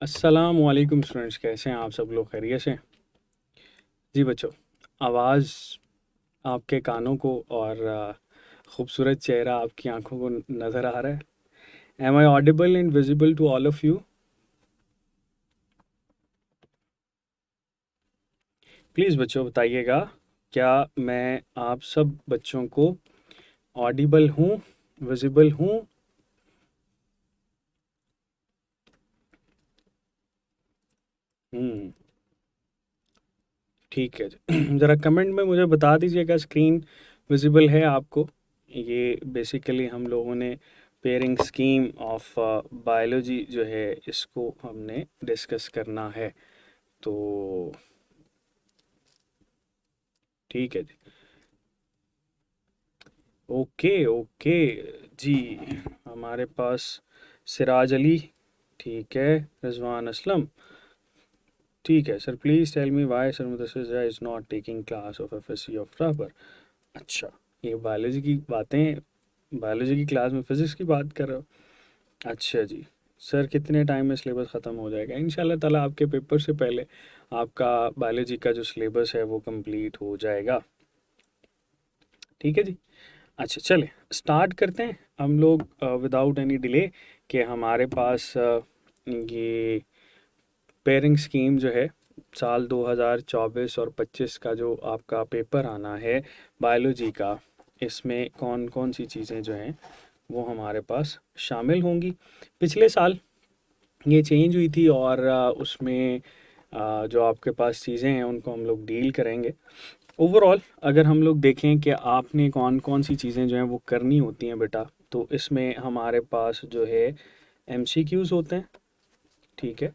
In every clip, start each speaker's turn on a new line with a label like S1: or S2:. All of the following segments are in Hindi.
S1: अस्सलामुअलैकुम स्टूडेंट्स, कैसे हैं आप सब लोग? खैरियत से? जी बच्चों, आवाज़ आपके कानों को और खूबसूरत चेहरा आपकी आंखों को नज़र आ रहा है। Am I audible and visible to all of you? Please बच्चों बताइएगा, क्या मैं आप सब बच्चों को ऑडिबल हूँ, विजिबल हूँ? हम्म, ठीक है जी। ज़रा कमेंट में मुझे बता दीजिएगा स्क्रीन विजिबल है आपको। ये बेसिकली हम लोगों ने पेयरिंग स्कीम ऑफ बायोलॉजी जो है इसको हमने डिस्कस करना है, तो ठीक है जी। ओके ओके जी। हमारे पास सिराज अली, ठीक है, रिजवान असलम, ठीक है sir. Please tell me why sir Mudassir is not taking class of FSC of rubber. अच्छा, ये बायोलॉजी की बातें, बायोलॉजी की क्लास में फिज़िक्स की बात कर रहे हो? अच्छा जी। सर कितने टाइम में सिलेबस ख़त्म हो जाएगा? इंशाल्लाह ताला आपके पेपर से पहले आपका बायोलॉजी का जो सिलेबस है वो कंप्लीट हो जाएगा। ठीक है जी। अच्छा चले स्टार्ट करते हैं हम लोग विदाउट एनी डिले, कि हमारे पास ये पेयरिंग स्कीम जो है साल 2024 और 25 का जो आपका पेपर आना है बायोलॉजी का, इसमें कौन कौन सी चीज़ें जो हैं वो हमारे पास शामिल होंगी। पिछले साल ये चेंज हुई थी और उसमें जो आपके पास चीज़ें हैं उनको हम लोग डील करेंगे। ओवरऑल अगर हम लोग देखें कि आपने कौन कौन सी चीज़ें जो हैं वो करनी होती हैं बेटा, तो इसमें हमारे पास जो है एमसीक्यूज़ होते हैं। ठीक है,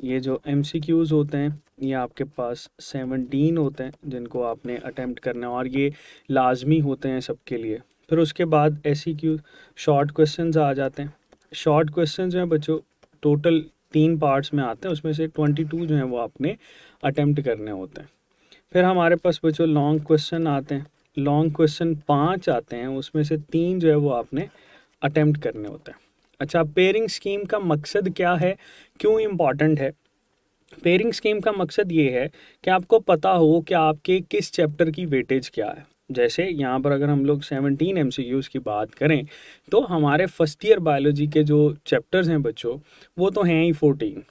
S1: ये जो एमसीक्यूज़ होते हैं ये आपके पास 17 होते हैं जिनको आपने अटेम्प्ट करना है, और ये लाजमी होते हैं सबके लिए। फिर उसके बाद एसईक्यू शॉर्ट क्वेश्चंस आ जाते हैं। शॉर्ट क्वेश्चंस जो हैं बच्चों टोटल 3 पार्ट्स में आते हैं, उसमें से 22 जो हैं वो आपने अटेम्प्ट करने होते हैं। फिर हमारे पास बच्चों लॉन्ग क्वेश्चन आते हैं। लॉन्ग क्वेश्चन 5 आते हैं, उसमें से 3 जो है वो आपने अटेम्प्ट करने होते हैं। अच्छा, पेयरिंग स्कीम का मकसद क्या है, क्यों इम्पॉर्टेंट है? पेयरिंग स्कीम का मकसद ये है कि आपको पता हो कि आपके किस चैप्टर की वेटेज क्या है। जैसे यहाँ पर अगर हम लोग 17 एमसीक्यूज़ की बात करें, तो हमारे फर्स्ट ईयर बायोलॉजी के जो चैप्टर्स हैं बच्चों वो तो हैं ही 14।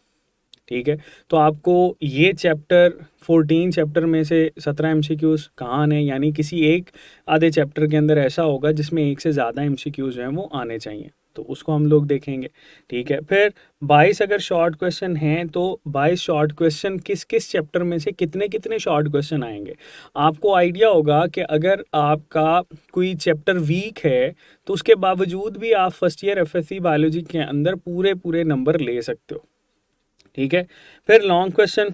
S1: ठीक है, तो आपको ये चैप्टर 14 चैप्टर में से 17 एमसीक्यूज़ कहाँ आने, यानी किसी एक आधे चैप्टर के अंदर ऐसा होगा जिसमें एक से ज़्यादा एमसीक्यूज़ जो हैं वो आने चाहिए, तो उसको हम लोग देखेंगे। ठीक है, फिर 22 अगर शॉर्ट क्वेश्चन हैं तो 22 शॉर्ट क्वेश्चन किस किस चैप्टर में से कितने कितने शॉर्ट क्वेश्चन आएंगे। आपको आइडिया होगा कि अगर आपका कोई चैप्टर वीक है तो उसके बावजूद भी आप फर्स्ट ईयर एफएससी बायोलॉजी के अंदर पूरे पूरे नंबर ले सकते हो। ठीक है, फिर लॉन्ग क्वेश्चन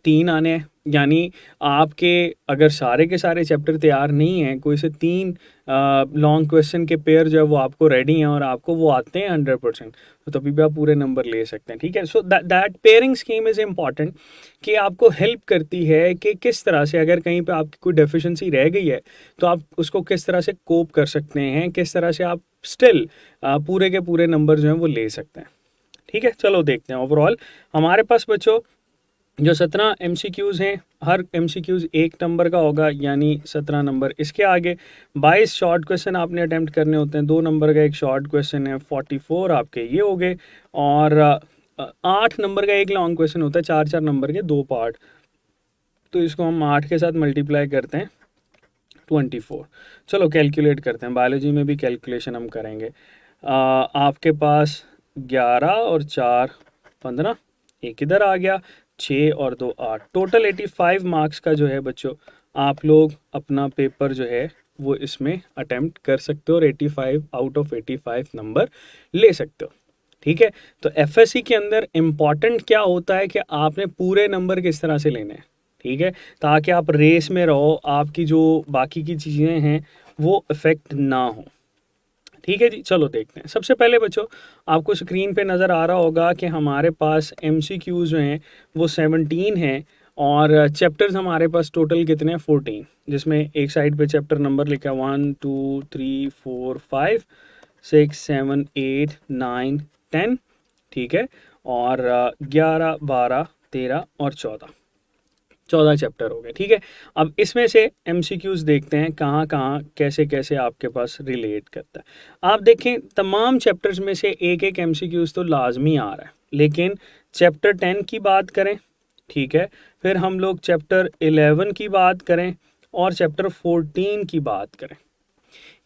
S1: 3 आने हैं, यानी आपके अगर सारे के सारे चैप्टर तैयार नहीं हैं, कोई से 3 लॉन्ग क्वेश्चन के पेयर जो है वो आपको रेडी हैं और आपको वो आते हैं 100%, तो तभी भी आप पूरे नंबर ले सकते हैं। ठीक है, so that pairing scheme is important, कि आपको हेल्प करती है कि किस तरह से अगर कहीं पे आपकी कोई डेफिशिएंसी रह गई है तो आप उसको किस तरह से कोप कर सकते हैं, किस तरह से आप स्टिल पूरे के पूरे नंबर जो हैं वो ले सकते हैं। ठीक है, चलो देखते हैं। ओवरऑल हमारे पास बच्चों जो 17 एमसीक्यूज़ हैं, हर एमसीक्यूज़ 1 नंबर का होगा, यानी 17 नंबर। इसके आगे 22 शॉर्ट क्वेश्चन आपने अटैम्प्ट करने होते हैं। 2 नंबर का एक शॉर्ट क्वेश्चन है, 44 आपके ये हो गए। और 8 नंबर का एक लॉन्ग क्वेश्चन होता है, 4 4 नंबर के 2 पार्ट, तो इसको हम 8 के साथ मल्टीप्लाई करते हैं 24। चलो कैलकुलेट करते हैं, बायोलॉजी में भी कैलकुलेशन हम करेंगे। आपके पास 11 और 4 15, एक इधर आ गया, 6 और 2 8, टोटल 85 मार्क्स का जो है बच्चों आप लोग अपना पेपर जो है वो इसमें अटेम्प्ट कर सकते हो और 85 आउट ऑफ 85 नंबर ले सकते हो। ठीक है, तो एफएससी के अंदर इम्पॉर्टेंट क्या होता है कि आपने पूरे नंबर किस तरह से लेने हैं। ठीक है, ताकि आप रेस में रहो, आपकी जो बाकी की चीज़ें हैं वो इफ़ेक्ट ना हो। ठीक है जी, चलो देखते हैं। सबसे पहले बच्चों आपको स्क्रीन पे नज़र आ रहा होगा कि हमारे पास एमसीक्यूज़ जो हैं वो 17 हैं, और चैप्टर्स हमारे पास टोटल कितने हैं, 14, जिसमें एक साइड पे चैप्टर नंबर लिखा है 1 2 3 4 5 6 7 8 9 10। ठीक है, और 11, 12, 13 और 14 चैप्टर हो गए। ठीक है, अब इसमें से एमसीक्यूज देखते हैं कहाँ कहाँ कैसे कैसे आपके पास रिलेट करता है। आप देखें तमाम चैप्टर्स में से एक एक एमसीक्यूज तो लाजमी आ रहा है, लेकिन चैप्टर 10 की बात करें, ठीक है, फिर हम लोग चैप्टर 11 की बात करें और चैप्टर 14 की बात करें,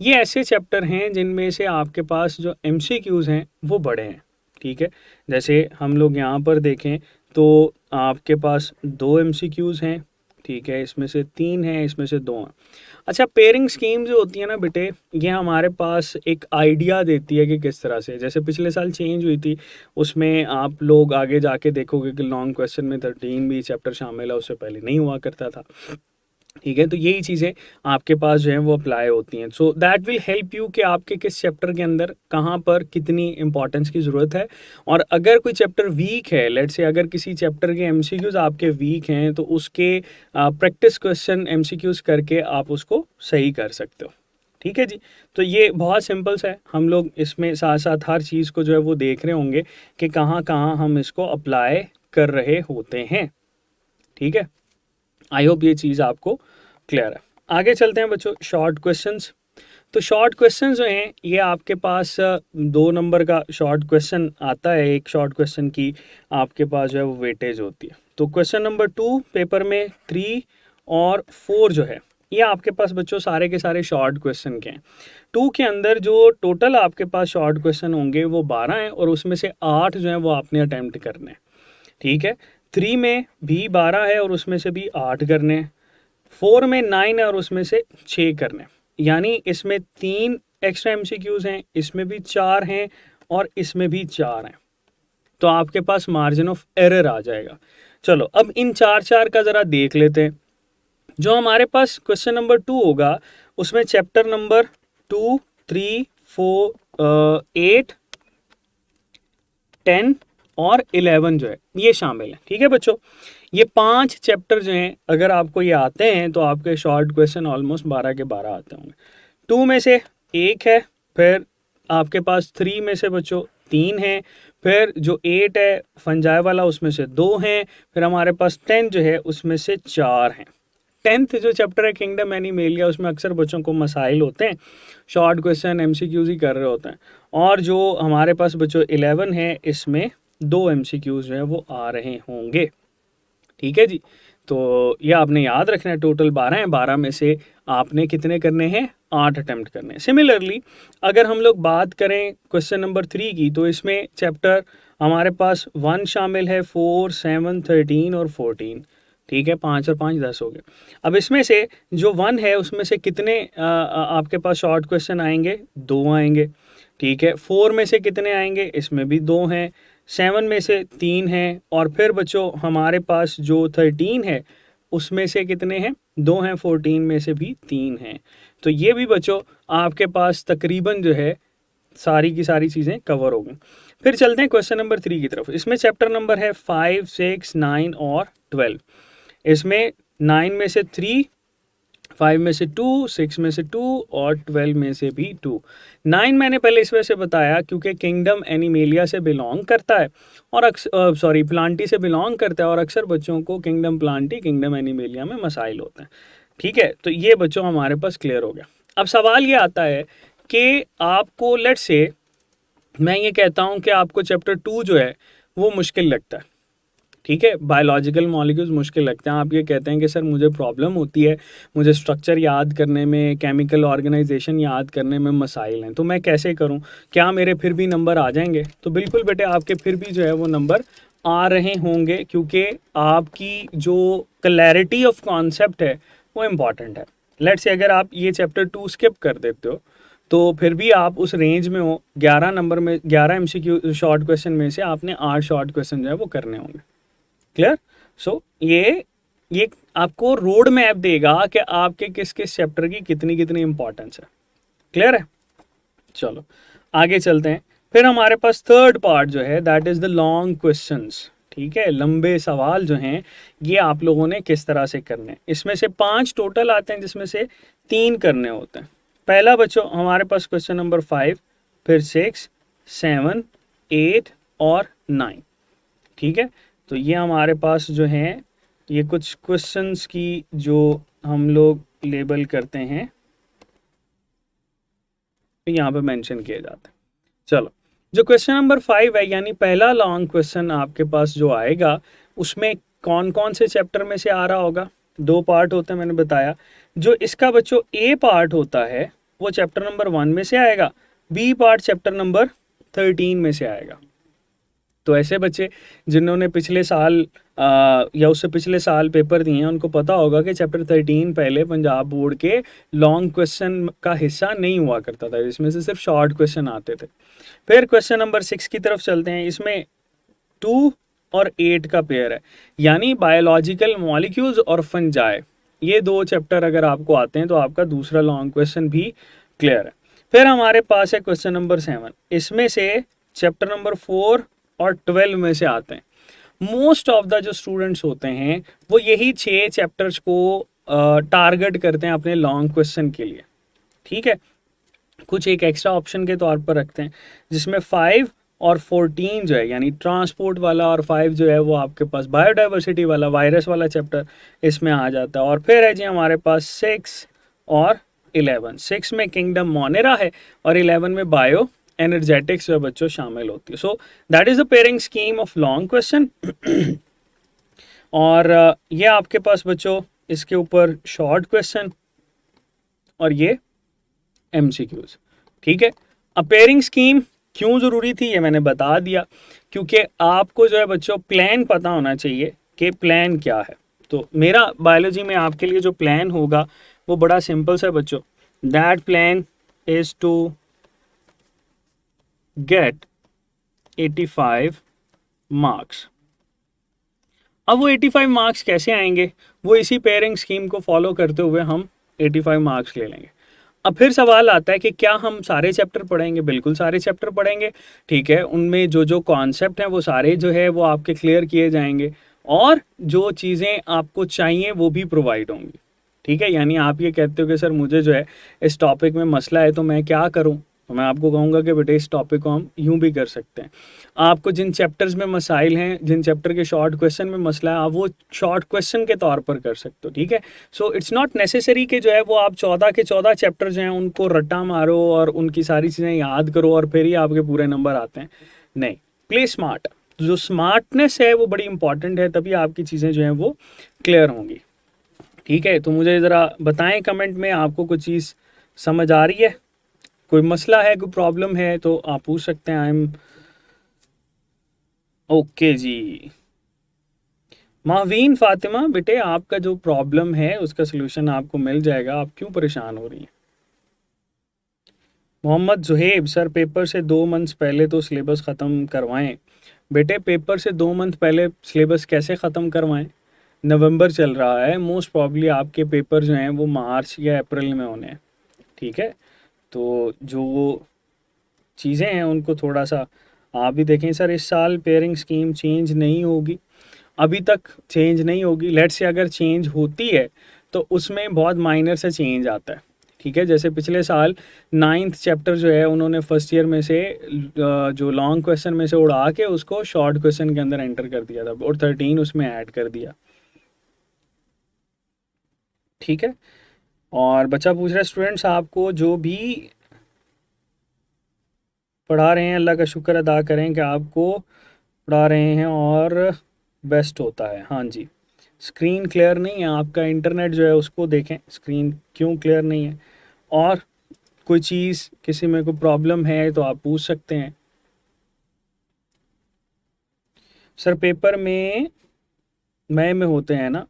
S1: ये ऐसे चैप्टर हैं जिनमें से आपके पास जो एमसीक्यूज़ हैं वो बड़े हैं। ठीक है, जैसे हम लोग यहाँ पर देखें तो आपके पास 2 एमसीक्यूज़ हैं, ठीक है, इसमें से 3 हैं, इसमें से 2 हैं। अच्छा, पेयरिंग स्कीम जो होती है ना बेटे, ये हमारे पास एक आइडिया देती है कि किस तरह से, जैसे पिछले साल चेंज हुई थी, उसमें आप लोग आगे जाके देखोगे कि लॉन्ग क्वेश्चन में 13 भी चैप्टर शामिल है, उससे पहले नहीं हुआ करता था। ठीक है, तो यही चीज़ें आपके पास जो है वो अप्लाई होती हैं। So that will help you कि आपके किस चैप्टर के अंदर कहाँ पर कितनी इंपॉर्टेंस की ज़रूरत है, और अगर कोई चैप्टर वीक है, लेट्स से अगर किसी चैप्टर के एमसीक्यूज़ आपके वीक हैं, तो उसके प्रैक्टिस क्वेश्चन एमसीक्यूज़ करके आप उसको सही कर सकते हो। ठीक है जी, तो ये बहुत सिंपल सा है। हम लोग इसमें साथ साथ हर चीज़ को जो है वो देख रहे होंगे कि कहाँ कहाँ हम इसको अप्लाई कर रहे होते हैं। ठीक है, आई होप ये चीज़ आपको क्लियर है। आगे चलते हैं बच्चों, शॉर्ट क्वेश्चंस। तो शॉर्ट क्वेश्चन जो हैं ये आपके पास 2 नंबर का शॉर्ट क्वेश्चन आता है। एक शॉर्ट क्वेश्चन की आपके पास जो है वो वेटेज होती है। तो क्वेश्चन नंबर 2 पेपर में 3 और 4 जो है ये आपके पास बच्चों सारे के सारे शॉर्ट क्वेश्चन के हैं। 2 के अंदर जो टोटल आपके पास शॉर्ट क्वेश्चन होंगे वो 12 हैं, और उसमें से 8 जो है वो आपने अटैम्प्ट करने हैं। ठीक है, 3 में भी 12 है और उसमें से भी 8 करने हैं। 4 में 9 है और उसमें से 6 करने हैं। यानी इसमें 3 एक्स्ट्रा एमसीक्यूज हैं, इसमें भी 4 हैं और इसमें भी 4 हैं। तो आपके पास मार्जिन ऑफ एरर आ जाएगा। चलो अब इन 4 का ज़रा देख लेते हैं। जो हमारे पास क्वेश्चन नंबर 2 होगा उसमें चैप्टर नंबर 2, 3, 4, 8, 10 और 11 जो है ये शामिल है। ठीक है बच्चों, ये 5 चैप्टर जो हैं अगर आपको ये आते हैं तो आपके शॉर्ट क्वेश्चन ऑलमोस्ट 12 के 12 आते होंगे। 2 में से 1 है, फिर आपके पास 3 में से बच्चों 3 हैं, फिर जो 8 है फंजाई वाला उसमें से 2 हैं, फिर हमारे पास 10 जो है उसमें से 4 हैं। 10th जो चैप्टर है किंगडम एनिमेलिया, उसमें अक्सर बच्चों को मसाइल होते हैं, शॉर्ट क्वेश्चन एमसीक्यूज ही कर रहे होते हैं। और जो हमारे पास बच्चों 11 है इसमें 2 एमसीक्यूज जो है वो आ रहे होंगे। ठीक है जी, तो ये आपने याद रखना है। टोटल 12 हैं, 12 में से आपने कितने करने हैं, 8 अटैम्प्ट करने हैं। सिमिलरली अगर हम लोग बात करें क्वेश्चन नंबर 3 की, तो इसमें चैप्टर हमारे पास 1 शामिल है, 4, 7, 13 और 14। ठीक है, 5 और 5 10 हो गए। अब इसमें से जो 1 है उसमें से कितने आपके पास शॉर्ट क्वेश्चन आएंगे, 2 आएंगे। ठीक है, 4 में से कितने आएंगे, इसमें भी 2 हैं। 7 में से 3 हैं, और फिर बच्चों हमारे पास जो 13 है उसमें से कितने हैं, 2 हैं। 14 में से भी 3 हैं। तो ये भी बच्चों आपके पास तकरीबन जो है सारी की सारी चीज़ें कवर हो गई। फिर चलते हैं क्वेश्चन नंबर 3 की तरफ। इसमें चैप्टर नंबर है 5, 6, 9 और 12। इसमें 9 में से 3, 5 में से 2, 6 में से 2 और 12 में से भी 2। 9 मैंने पहले इस वजह से बताया क्योंकि किंगडम एनिमेलिया से बिलोंग करता है, और प्लांटी से बिलोंग करता है, और अक्सर बच्चों को किंगडम प्लांटी किंगडम एनिमेलिया में मसाइल होते हैं। ठीक है, तो ये बच्चों हमारे पास क्लियर हो गया। अब सवाल ये आता है कि आपको लेट्स से मैं ये कहता हूँ कि आपको चैप्टर 2 जो है वो मुश्किल लगता है। ठीक है, बायोलॉजिकल मॉलिक्यूल्स मुश्किल लगते हैं। आप ये कहते हैं कि सर मुझे प्रॉब्लम होती है, मुझे स्ट्रक्चर याद करने में, केमिकल ऑर्गेनाइजेशन याद करने में मसाइल हैं, तो मैं कैसे करूं, क्या मेरे फिर भी नंबर आ जाएंगे? तो बिल्कुल बेटे आपके फिर भी जो है वो नंबर आ रहे होंगे, क्योंकि आपकी जो क्लैरिटी ऑफ कॉन्सेप्ट है वो इम्पॉर्टेंट है। लेट्स से अगर आप ये चैप्टर 2 स्किप कर देते हो तो फिर भी आप उस रेंज में हो। 11 नंबर में 11 एमसीक्यू शॉर्ट क्वेश्चन में से आपने 8 शॉर्ट क्वेश्चन जो है वो करने होंगे। क्लियर? सो ये आपको रोड मैप देगा कि आपके किस किस चैप्टर की कितनी कितनी इंपॉर्टेंस है। क्लियर है? चलो आगे चलते हैं। फिर हमारे पास थर्ड पार्ट जो है that is the long questions. ठीक है, लंबे सवाल जो हैं ये आप लोगों ने किस तरह से करने हैं। इसमें से 5 टोटल आते हैं जिसमें से 3 करने होते हैं। पहला बच्चों हमारे पास क्वेश्चन नंबर 5, फिर 6, 7, 8 और 9। ठीक है, तो ये हमारे पास जो है ये कुछ क्वेश्चंस की जो हम लोग लेबल करते हैं, तो यहाँ पे मेंशन किए जाते हैं। चलो, जो क्वेश्चन नंबर 5 है, यानी पहला लॉन्ग क्वेश्चन आपके पास जो आएगा, उसमें कौन कौन से चैप्टर में से आ रहा होगा? 2 पार्ट होते हैं, मैंने बताया। जो इसका बच्चों ए पार्ट होता है वो चैप्टर नंबर 1 में से आएगा, बी पार्ट चैप्टर नंबर 13 में से आएगा। तो ऐसे बच्चे जिन्होंने पिछले साल या उससे पिछले साल पेपर दिए हैं, उनको पता होगा कि चैप्टर 13 पहले पंजाब बोर्ड के लॉन्ग क्वेश्चन का हिस्सा नहीं हुआ करता था, इसमें से सिर्फ शॉर्ट क्वेश्चन आते थे। फिर क्वेश्चन नंबर 6 की तरफ चलते हैं। इसमें 2 और 8 का पेयर है, यानी बायोलॉजिकल मॉलिक्यूल्स और फंजाई, ये 2 चैप्टर अगर आपको आते हैं तो आपका दूसरा लॉन्ग क्वेश्चन भी क्लियर है। फिर हमारे पास है क्वेश्चन नंबर 7, इसमें से चैप्टर नंबर 4 और 12 में से आते हैं। मोस्ट ऑफ द जो स्टूडेंट्स होते हैं वो यही 6 चैप्टर्स को टारगेट करते हैं अपने लॉन्ग क्वेश्चन के लिए, ठीक है। कुछ एक एक्स्ट्रा ऑप्शन के तौर पर रखते हैं, जिसमें 5 और 14 जो है, यानी ट्रांसपोर्ट वाला, और 5 जो है वो आपके पास बायोडाइवर्सिटी वाला, वायरस वाला चैप्टर इसमें आ जाता है। और फिर है जी हमारे पास 6 और 11। 6 में किंगडम मोनेरा है और 11 में बायो एनर्जेटिक्स जो बच्चों शामिल होती है। So that is the pairing scheme of long question. और ये आपके पास बच्चों इसके ऊपर शॉर्ट क्वेश्चन और ये एमसीक्यूज, ठीक है। अब पेयरिंग स्कीम क्यों ज़रूरी थी ये मैंने बता दिया, क्योंकि आपको जो है बच्चों प्लान पता होना चाहिए कि प्लान क्या है। तो मेरा बायोलॉजी में आपके लिए जो प्लान होगा वो बड़ा सिंपल सा बच्चों, that plan is to get 85 marks. अब वो 85 मार्क्स कैसे आएंगे? वो इसी पेयरिंग स्कीम को फॉलो करते हुए हम 85 मार्क्स ले लेंगे। अब फिर सवाल आता है कि क्या हम सारे चैप्टर पढ़ेंगे? बिल्कुल सारे चैप्टर पढ़ेंगे, ठीक है। उनमें जो जो कॉन्सेप्ट हैं वो सारे जो है वो आपके क्लियर किए जाएंगे, और जो चीज़ें आपको चाहिए वो भी प्रोवाइड होंगी, ठीक है। यानी आप ये कहते हो कि सर मुझे जो है इस टॉपिक में मसला है तो मैं क्या करूं? तो मैं आपको कहूँगा कि बेटे इस टॉपिक को हम यूं भी कर सकते हैं। आपको जिन चैप्टर्स में मसाइल हैं, जिन चैप्टर के शॉर्ट क्वेश्चन में मसला है, आप वो शॉर्ट क्वेश्चन के तौर पर कर सकते हो, ठीक है। सो इट्स नॉट नेसेसरी कि जो है वो आप 14 के 14 चैप्टर जो हैं उनको रट्टा मारो और उनकी सारी चीज़ें याद करो और फिर ही आपके पूरे नंबर आते हैं। नहीं, प्ले स्मार्ट। जो स्मार्टनेस है वो बड़ी इंपॉर्टेंट है, तभी आपकी चीज़ें जो हैं वो क्लियर होंगी, ठीक है। तो मुझे ज़रा बताएं कमेंट में, आपको कुछ चीज़ समझ आ रही है? कोई मसला है, कोई प्रॉब्लम है तो आप पूछ सकते हैं। आई एम ओके जी। माहवीन फातिमा, बेटे आपका जो प्रॉब्लम है उसका सलूशन आपको मिल जाएगा, आप क्यों परेशान हो रही हैं? मोहम्मद जुहेब, सर पेपर से 2 मंथ्स पहले तो सिलेबस ख़त्म करवाएं। बेटे पेपर से 2 मंथ पहले सिलेबस कैसे ख़त्म करवाएं? नवंबर चल रहा है, मोस्ट प्रॉब्ली आपके पेपर जो हैं वो मार्च या अप्रैल में होने हैं, ठीक है। तो जो चीज़ें हैं उनको थोड़ा सा आप भी देखें। सर इस साल पेयरिंग स्कीम चेंज नहीं होगी, अभी तक चेंज नहीं होगी। लेट्स से अगर चेंज होती है तो उसमें बहुत माइनर सा चेंज आता है, ठीक है। जैसे पिछले साल 9th चैप्टर जो है उन्होंने फर्स्ट ईयर में से जो लॉन्ग क्वेश्चन में से उड़ा के उसको शॉर्ट क्वेश्चन के अंदर एंटर कर दिया था और 13 उसमें ऐड कर दिया, ठीक है। और बच्चा पूछ रहा है स्टूडेंट्स आपको जो भी पढ़ा रहे हैं अल्लाह का शुक्र अदा करें कि आपको पढ़ा रहे हैं और बेस्ट होता है। हाँ जी, स्क्रीन क्लियर नहीं है आपका, इंटरनेट जो है उसको देखें, स्क्रीन क्यों क्लियर नहीं है। और कोई चीज़ किसी में कोई प्रॉब्लम है तो आप पूछ सकते हैं। सर पेपर में मई में होते हैं ना?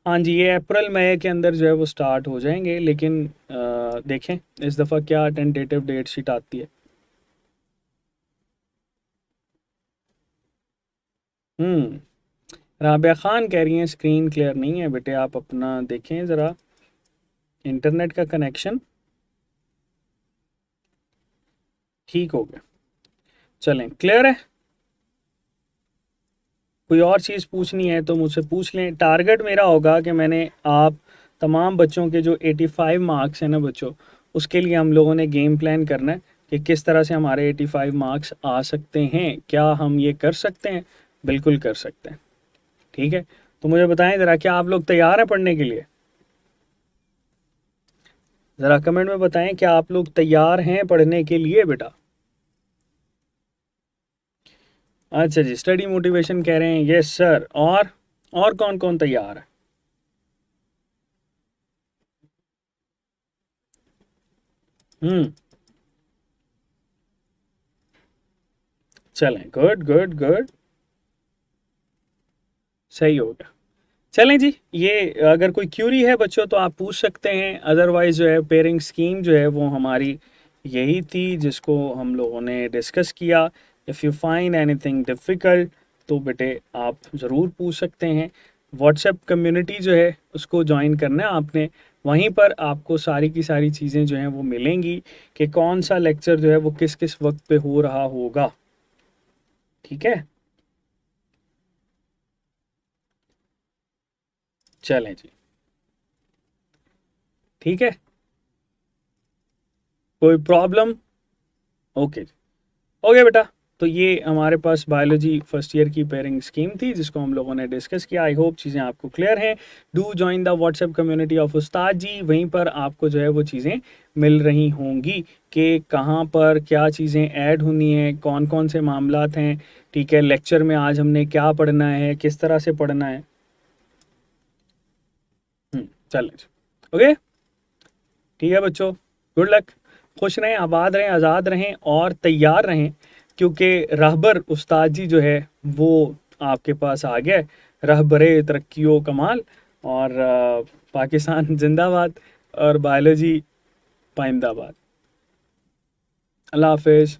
S1: हाँ जी, ये अप्रैल मई के अंदर जो है वो स्टार्ट हो जाएंगे, लेकिन देखें इस दफ़ा क्या टेंटेटिव डेट शीट आती है। राबिया खान कह रही हैं स्क्रीन क्लियर नहीं है। बेटे आप अपना देखें ज़रा इंटरनेट का कनेक्शन, ठीक हो गया, चलें क्लियर है। कोई और चीज़ पूछनी है तो मुझसे पूछ लें। टारगेट मेरा होगा कि मैंने आप तमाम बच्चों के जो 85 मार्क्स हैं ना बच्चों, उसके लिए हम लोगों ने गेम प्लान करना है कि किस तरह से हमारे 85 मार्क्स आ सकते हैं, क्या हम ये कर सकते हैं। बिल्कुल कर सकते हैं। ठीक है, तो मुझे बताएं ज़रा, क्या आप लोग तैयार हैं पढ़ने के लिए? ज़रा कमेंट में बताएं, क्या आप लोग तैयार हैं पढ़ने के लिए बेटा? अच्छा जी, स्टडी मोटिवेशन कह रहे हैं, यस सर। और कौन कौन तैयार है? हम्म। चलें, गुड गुड गुड, सही हो गया। चलें जी, ये अगर कोई क्यूरी है बच्चों तो आप पूछ सकते हैं, अदरवाइज जो है पेयरिंग स्कीम जो है वो हमारी यही थी जिसको हम लोगों ने डिस्कस किया। If you find anything difficult तो बेटे आप ज़रूर पूछ सकते हैं। व्हाट्सएप कम्युनिटी जो है उसको ज्वाइन करना है आपने, वहीं पर आपको सारी की सारी चीज़ें जो हैं वो मिलेंगी कि कौन सा लेक्चर जो है वो किस किस वक्त पे हो रहा होगा। ठीक है, चलें जी, ठीक है, कोई प्रॉब्लम? ओके, ओके बेटा। तो ये हमारे पास बायोलॉजी फर्स्ट ईयर की पेयरिंग स्कीम थी जिसको हम लोगों ने डिस्कस किया। आई होप चीज़ें आपको क्लियर हैं। Do join the WhatsApp community of उस्ताद जी, वहीं पर आपको जो है वो चीज़ें मिल रही होंगी कि कहाँ पर क्या चीज़ें ऐड होनी है, कौन कौन से मामलात हैं। ठीक है, लेक्चर में आज हमने क्या पढ़ना है, किस तरह से पढ़ना है। चलें, ओके, ठीक है बच्चों, गुड लक, खुश रहें, आबाद रहें, आज़ाद रहें और तैयार रहें, क्योंकि रहबर उस्ताद जी जो है वो आपके पास आ गया है। रहबरे तरक्कीओ कमाल, और पाकिस्तान जिंदाबाद, और बायोलॉजी पाइंदाबाद। अल्लाह हाफिज़।